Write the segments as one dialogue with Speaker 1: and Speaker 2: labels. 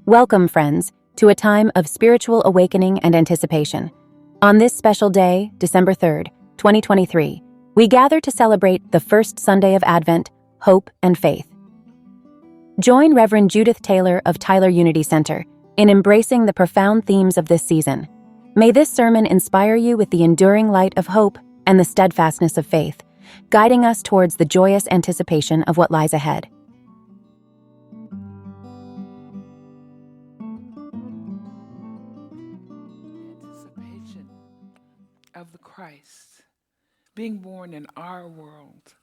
Speaker 1: Welcome, friends, to a time of spiritual awakening and anticipation. On this special day, December 3rd, 2023, we gather to celebrate the first Sunday of Advent, hope and faith. Join Reverend Judith Taylor of Tyler Unity Center in embracing the profound themes of this season. May this sermon inspire you with the enduring light of hope and the steadfastness of faith, guiding us towards the joyous anticipation of what lies ahead.
Speaker 2: Anticipation of the Christ being born in our world,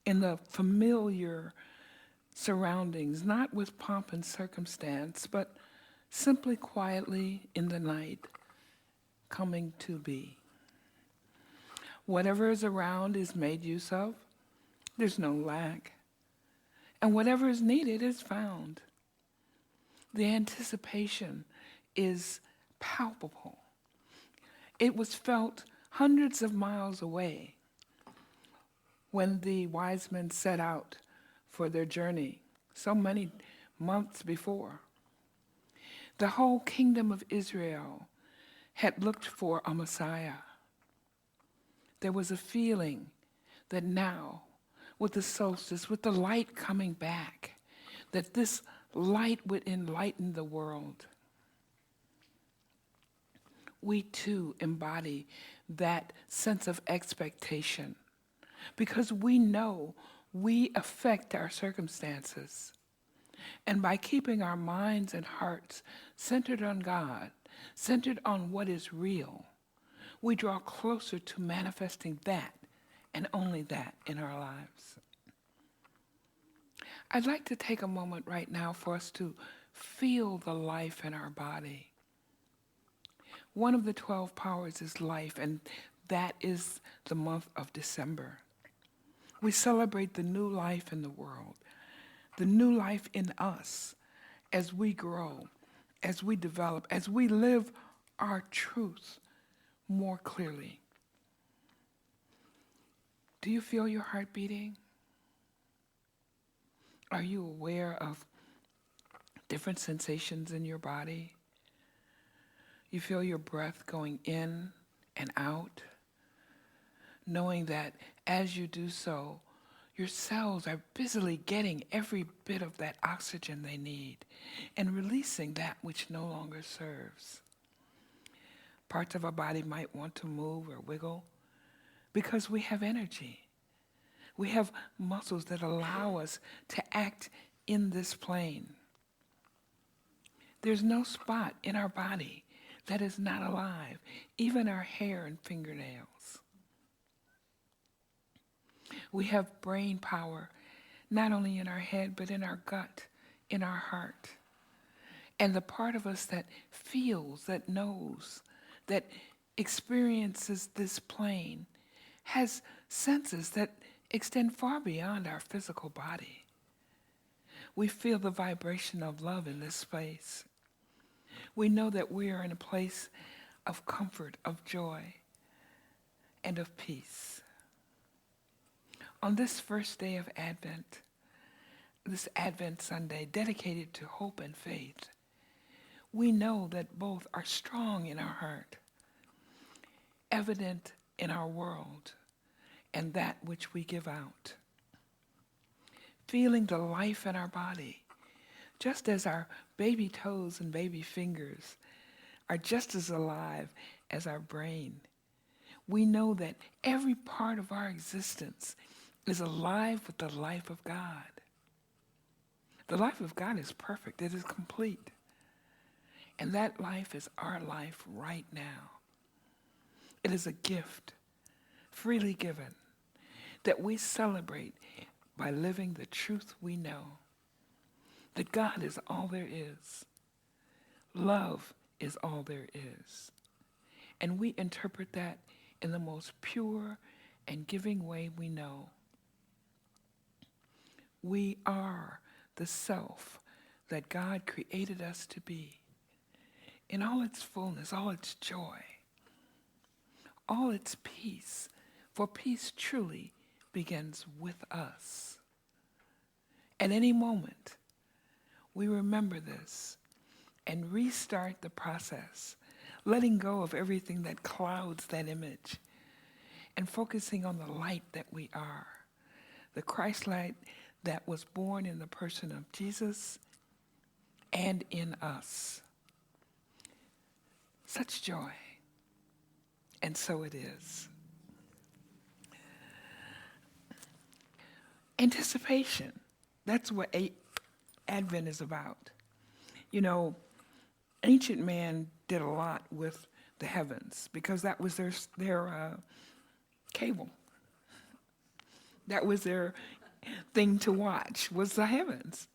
Speaker 2: in the familiar surroundings, not with pomp and circumstance, but simply quietly in the night, coming to be. Whatever is around is made use of. There's no lack. And whatever is needed is found. The anticipation is palpable. It was felt hundreds of miles away when the wise men set out for their journey, so many months before. The whole kingdom of Israel had looked for a Messiah. There was a feeling that now, with the solstice, with the light coming back, that this light would enlighten the world. We too embody that sense of expectation because we know we affect our circumstances. And by keeping our minds and hearts centered on God, centered on what is real, we draw closer to manifesting that and only that in our lives. I'd like to take a moment right now for us to feel the life in our body. One of the 12 powers is life, and that is the month of December. We celebrate the new life in the world, the new life in us as we grow, as we develop, as we live our truth more clearly. Do you feel your heart beating? Are you aware of different sensations in your body? You feel your breath going in and out, knowing that as you do so, your cells are busily getting every bit of that oxygen they need and releasing that which no longer serves. Parts of our body might want to move or wiggle because we have energy. We have muscles that allow us to act in this plane. There's no spot in our body that is not alive, even our hair and fingernails. We have brain power, not only in our head, but in our gut, in our heart. And the part of us that feels, that knows, that experiences this plane, has senses that extend far beyond our physical body. We feel the vibration of love in this space. We know that we are in a place of comfort, of joy, and of peace. On this first day of Advent, this Advent Sunday dedicated to hope and faith, we know that both are strong in our heart, evident in our world, and that which we give out. Feeling the life in our body, just as our baby toes and baby fingers are just as alive as our brain. We know that every part of our existence is alive with the life of God. The life of God is perfect. It is complete. And that life is our life right now. It is a gift, freely given, that we celebrate by living the truth we know. That God is all there is. Love is all there is. And we interpret that in the most pure and giving way we know. We are the self that God created us to be, in all its fullness, all its joy, all its peace, for peace truly begins with us. At any moment, we remember this and restart the process, letting go of everything that clouds that image and focusing on the light that we are, the Christ light that was born in the person of Jesus and in us. Such joy. And so it is. Anticipation. That's what Advent is about. You know, ancient man did a lot with the heavens because that was their cable. That was their thing to watch, was the heavens.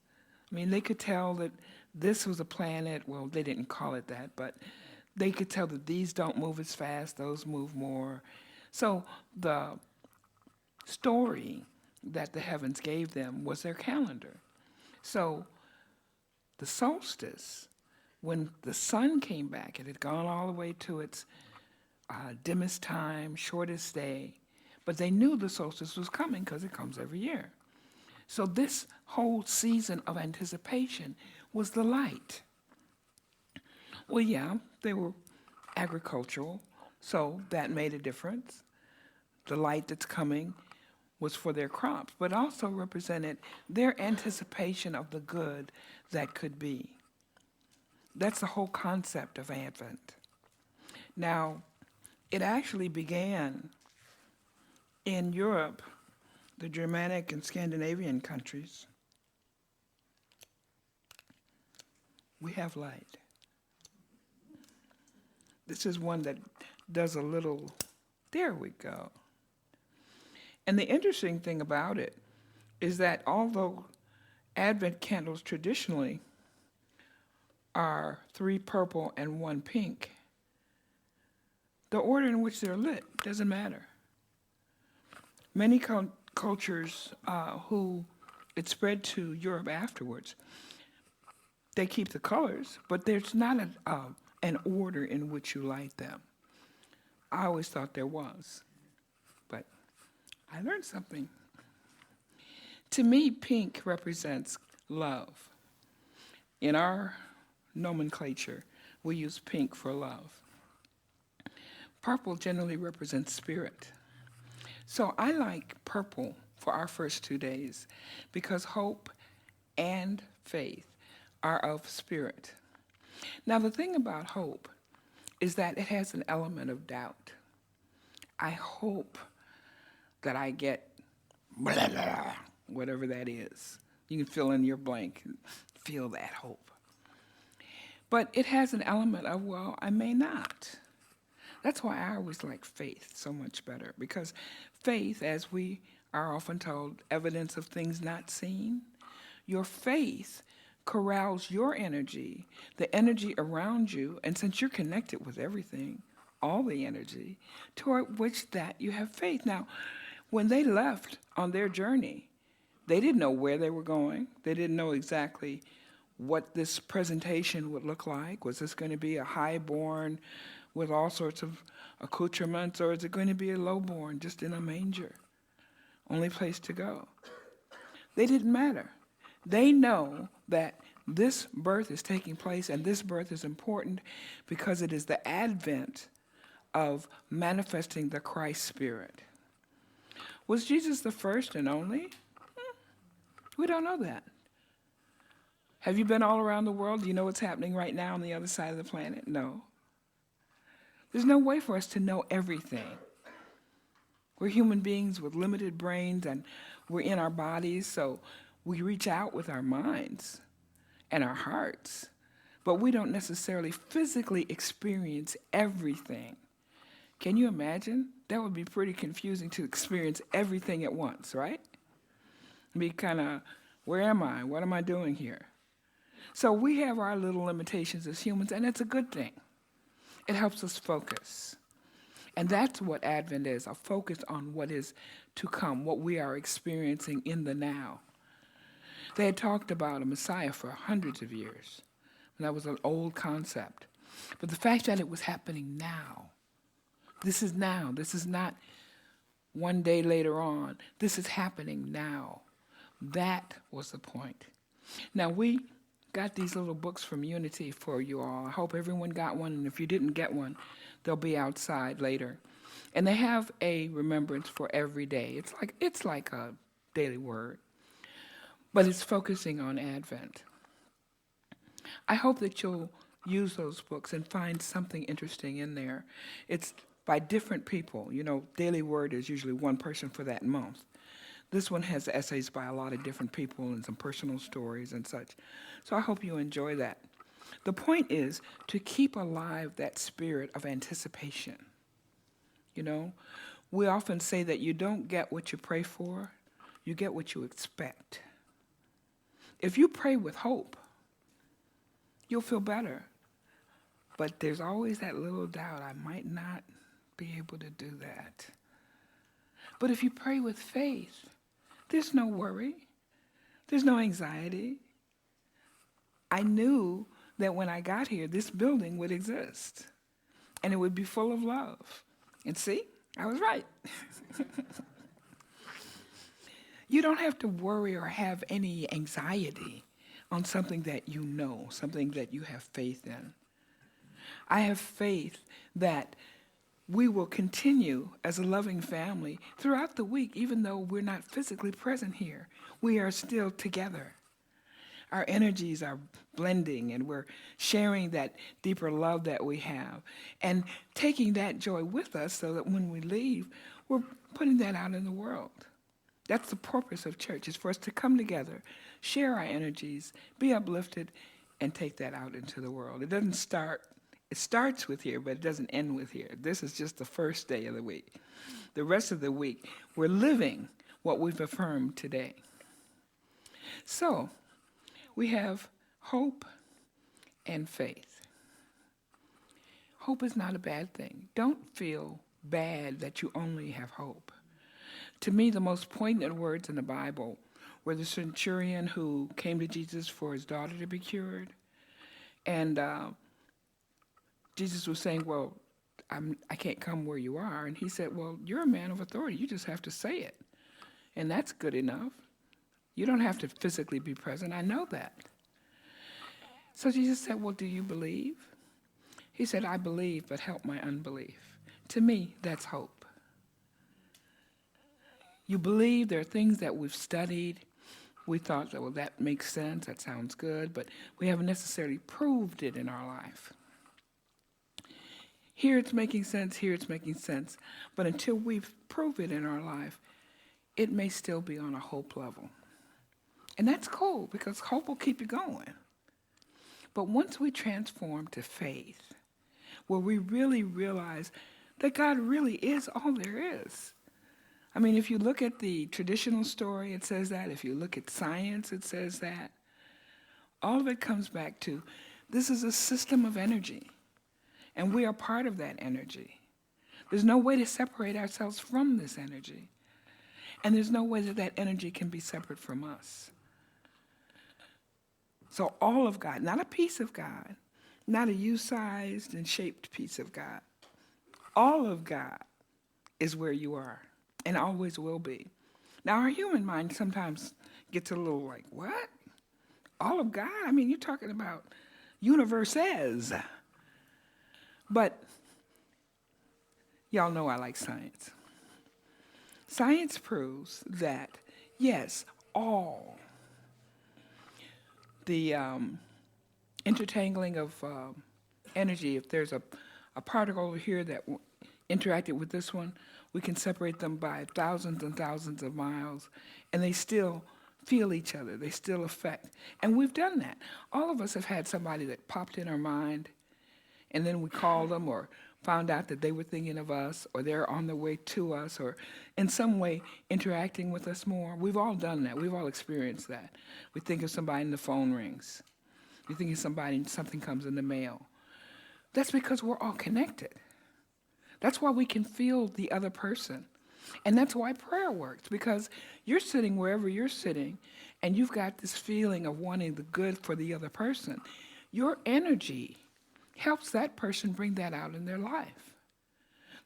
Speaker 2: I mean, they could tell that this was a planet. Well, they didn't call it that, but they could tell that these don't move as fast, those move more. So the story that the heavens gave them was their calendar. So the solstice, when the sun came back, it had gone all the way to its dimmest time, shortest day, but they knew the solstice was coming because it comes every year. So this whole season of anticipation was the light. Well, yeah, they were agricultural, so that made a difference. The light that's coming was for their crops, but also represented their anticipation of the good that could be. That's the whole concept of Advent. Now, it actually began in Europe, the Germanic and Scandinavian countries. We have light. This is one that does a little, there we go. And the interesting thing about it is that although Advent candles traditionally are 3 purple and 1 pink, the order in which they're lit doesn't matter. Many cultures who it spread to Europe afterwards, they keep the colors, but there's not an order in which you light them. I always thought there was, but I learned something. To me, pink represents love. In our nomenclature, we use pink for love. Purple generally represents spirit. So I like purple for our first 2 days because hope and faith are of spirit. Now, the thing about hope is that it has an element of doubt. I hope that I get blah, blah, blah, whatever that is. You can fill in your blank and feel that hope. But it has an element of, well, I may not. That's why I always like faith so much better, because faith, as we are often told, evidence of things not seen. Your faith corrals your energy, the energy around you, and since you're connected with everything, all the energy, toward which that you have faith. Now, when they left on their journey, they didn't know where they were going. They didn't know exactly what this presentation would look like. Was this going to be a highborn with all sorts of accoutrements, or is it going to be a lowborn just in a manger? Only place to go. They didn't matter. They know that this birth is taking place, and this birth is important because it is the advent of manifesting the Christ Spirit. Was Jesus the first and only? We don't know that. Have you been all around the world? Do you know what's happening right now on the other side of the planet? No. There's no way for us to know everything. We're human beings with limited brains, and we're in our bodies, so we reach out with our minds and our hearts, but we don't necessarily physically experience everything. Can you imagine? That would be pretty confusing to experience everything at once, right? Be kind of, where am I? What am I doing here? So we have our little limitations as humans, and it's a good thing. It helps us focus. And that's what Advent is, a focus on what is to come, what we are experiencing in the now. They had talked about a Messiah for hundreds of years. And that was an old concept. But the fact that it was happening now This is now. This is not one day later on. This is happening now. That was the point. Now, we got these little books from Unity for you all. I hope everyone got one, and if you didn't get one, they'll be outside later. And they have a remembrance for every day. It's like a daily word, but it's focusing on Advent. I hope that you'll use those books and find something interesting in there. It's by different people. You know, daily word is usually one person for that month. This one has essays by a lot of different people and some personal stories and such. So I hope you enjoy that. The point is to keep alive that spirit of anticipation. You know, we often say that you don't get what you pray for, you get what you expect. If you pray with hope, you'll feel better. But there's always that little doubt, I might not be able to do that. But if you pray with faith, there's no worry. There's no anxiety. I knew that when I got here, this building would exist. And it would be full of love. And see, I was right. You don't have to worry or have any anxiety on something that you know, something that you have faith in. I have faith that we will continue as a loving family throughout the week, even though we're not physically present here. We are still together. Our energies are blending, and we're sharing that deeper love that we have and taking that joy with us so that when we leave, we're putting that out in the world. That's the purpose of church, is for us to come together, share our energies, be uplifted, and take that out into the world. It starts with here, but it doesn't end with here. This is just the first day of the week. The rest of the week, we're living what we've affirmed today. So, we have hope and faith. Hope is not a bad thing. Don't feel bad that you only have hope. To me, the most poignant words in the Bible were the centurion who came to Jesus for his daughter to be cured. And Jesus was saying, well, I can't come where you are. And he said, well, you're a man of authority. You just have to say it. And that's good enough. You don't have to physically be present. I know that. So Jesus said, well, do you believe? He said, I believe, but help my unbelief. To me, that's hope. You believe. There are things that we've studied. We thought that, well, that makes sense. That sounds good. But we haven't necessarily proved it in our life. Here it's making sense, here it's making sense. But until we've proved it in our life, it may still be on a hope level. And that's cool, because hope will keep you going. But once we transform to faith, where we really realize that God really is all there is. I mean, if you look at the traditional story, it says that. If you look at science, it says that. All of it comes back to, this is a system of energy. And we are part of that energy. There's no way to separate ourselves from this energy. And there's no way that that energy can be separate from us. So all of God, not a piece of God, not a you-sized and shaped piece of God. All of God is where you are and always will be. Now, our human mind sometimes gets a little like, what? All of God? I mean, you're talking about universes. But y'all know I like science. Science proves that, yes, all the intertangling of energy, if there's a particle over here that interacted with this one, we can separate them by thousands and thousands of miles, and they still feel each other. They still affect. And we've done that. All of us have had somebody that popped in our mind, and then we called them or found out that they were thinking of us, or they're on their way to us, or in some way interacting with us more. We've all done that. We've all experienced that. We think of somebody and the phone rings. We think of somebody and something comes in the mail. That's because we're all connected. That's why we can feel the other person. And that's why prayer works, because you're sitting wherever you're sitting, and you've got this feeling of wanting the good for the other person. Your energy helps that person bring that out in their life.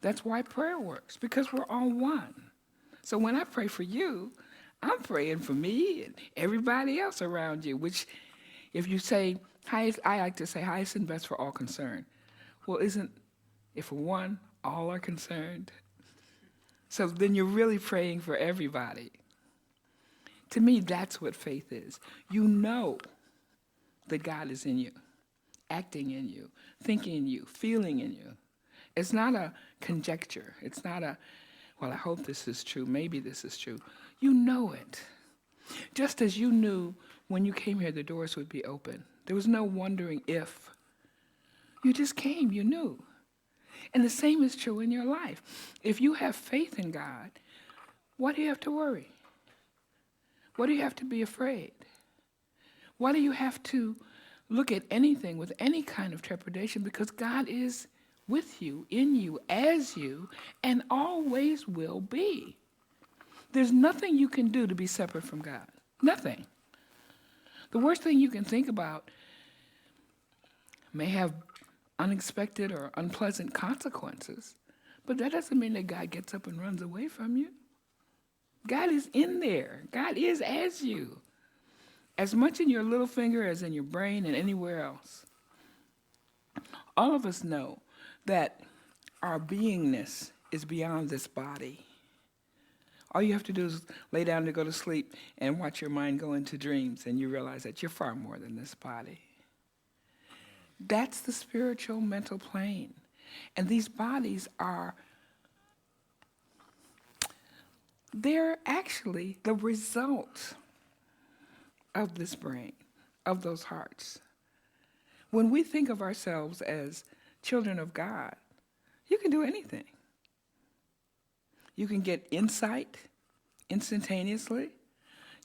Speaker 2: That's why prayer works, because we're all one. So when I pray for you, I'm praying for me and everybody else around you, which if you say, highest, I like to say highest and best for all concerned. Well, if for one, all are concerned? So then you're really praying for everybody. To me, that's what faith is. You know that God is in you, acting in you, thinking in you, feeling in you. It's not a conjecture. It's not well, I hope this is true. Maybe this is true. You know it. Just as you knew when you came here the doors would be open. There was no wondering if. You just came, you knew. And the same is true in your life. If you have faith in God, why do you have to worry? Why do you have to be afraid? Why do you have to look at anything with any kind of trepidation? Because God is with you, in you, as you, and always will be. There's nothing you can do to be separate from God. Nothing. The worst thing you can think about may have unexpected or unpleasant consequences, but that doesn't mean that God gets up and runs away from you. God is in there. God is as you, as much in your little finger as in your brain and anywhere else. All of us know that our beingness is beyond this body. All you have to do is lay down to go to sleep and watch your mind go into dreams, and you realize that you're far more than this body. That's the spiritual mental plane. And these bodies they're actually the result of this brain, of those hearts. When we think of ourselves as children of God, you can do anything. You can get insight instantaneously.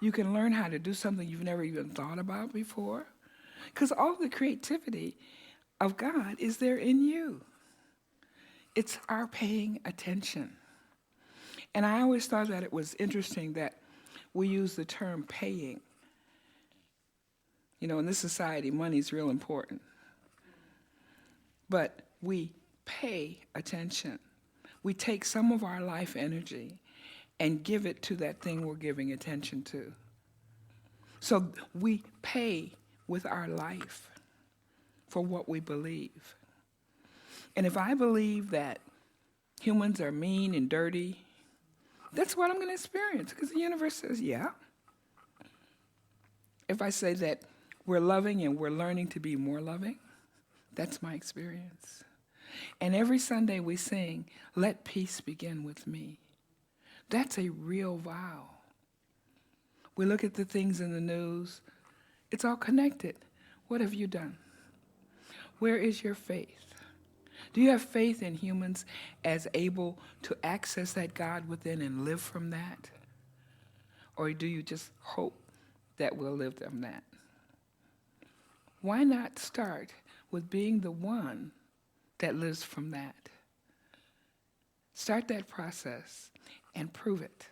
Speaker 2: You can learn how to do something you've never even thought about before. Because all the creativity of God is there in you. It's our paying attention. And I always thought that it was interesting that we use the term paying. You know, in this society, money's real important. But we pay attention. We take some of our life energy and give it to that thing we're giving attention to. So we pay with our life for what we believe. And if I believe that humans are mean and dirty, that's what I'm going to experience, because the universe says, yeah. If I say that we're loving and we're learning to be more loving, that's my experience. And every Sunday we sing, "Let peace begin with me." That's a real vow. We look at the things in the news. It's all connected. What have you done? Where is your faith? Do you have faith in humans as able to access that God within and live from that? Or do you just hope that we'll live from that? Why not start with being the one that lives from that? Start that process and prove it.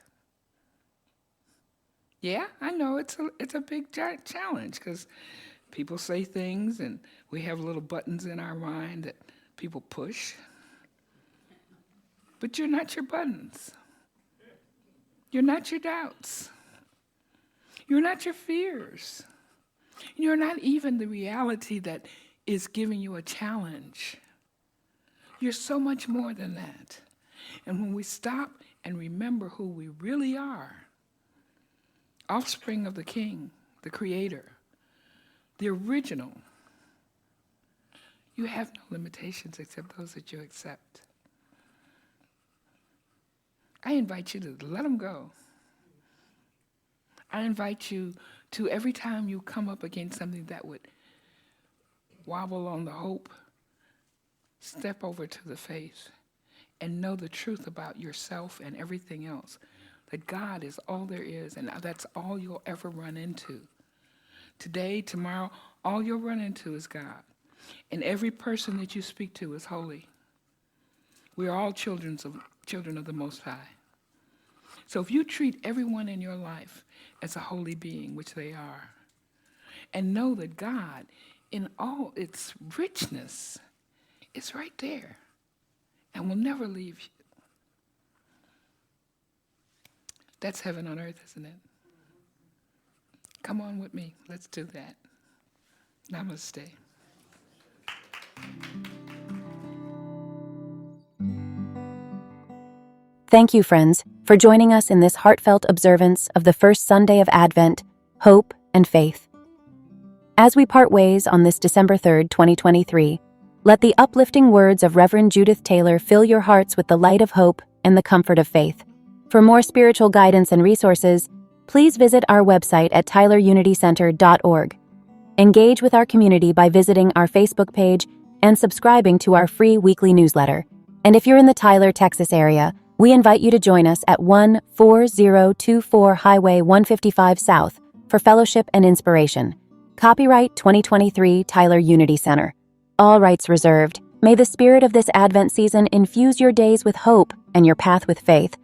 Speaker 2: Yeah, I know it's a big challenge, because people say things and we have little buttons in our mind that people push. But you're not your buttons. You're not your doubts. You're not your fears. You're not even the reality that is giving you a challenge. You're so much more than that. And when we stop and remember who we really are, offspring of the King, the Creator, the original, you have no limitations except those that you accept. I invite you to let them go. I invite you to, every time you come up against something that would wobble on the hope, step over to the faith and know the truth about yourself and everything else. That God is all there is, and that's all you'll ever run into. Today, tomorrow, all you'll run into is God. And every person that you speak to is holy. We are all children of the Most High. So if you treat everyone in your life as a holy being, which they are, and know that God, in all its richness, is right there. and will never leave you. That's heaven on earth, isn't it? Come on with me. Let's do that. Namaste.
Speaker 1: Thank you, friends, for joining us in this heartfelt observance of the first Sunday of Advent, hope and faith. As we part ways on this December 3rd, 2023, let the uplifting words of Reverend Judith Taylor fill your hearts with the light of hope and the comfort of faith. For more spiritual guidance and resources, please visit our website at tylerunitycenter.org. Engage with our community by visiting our Facebook page and subscribing to our free weekly newsletter. And if you're in the Tyler, Texas area, we invite you to join us at 14024 Highway 155 South for fellowship and inspiration. Copyright 2023 Tyler Unity Center. All rights reserved. May the spirit of this Advent season infuse your days with hope and your path with faith.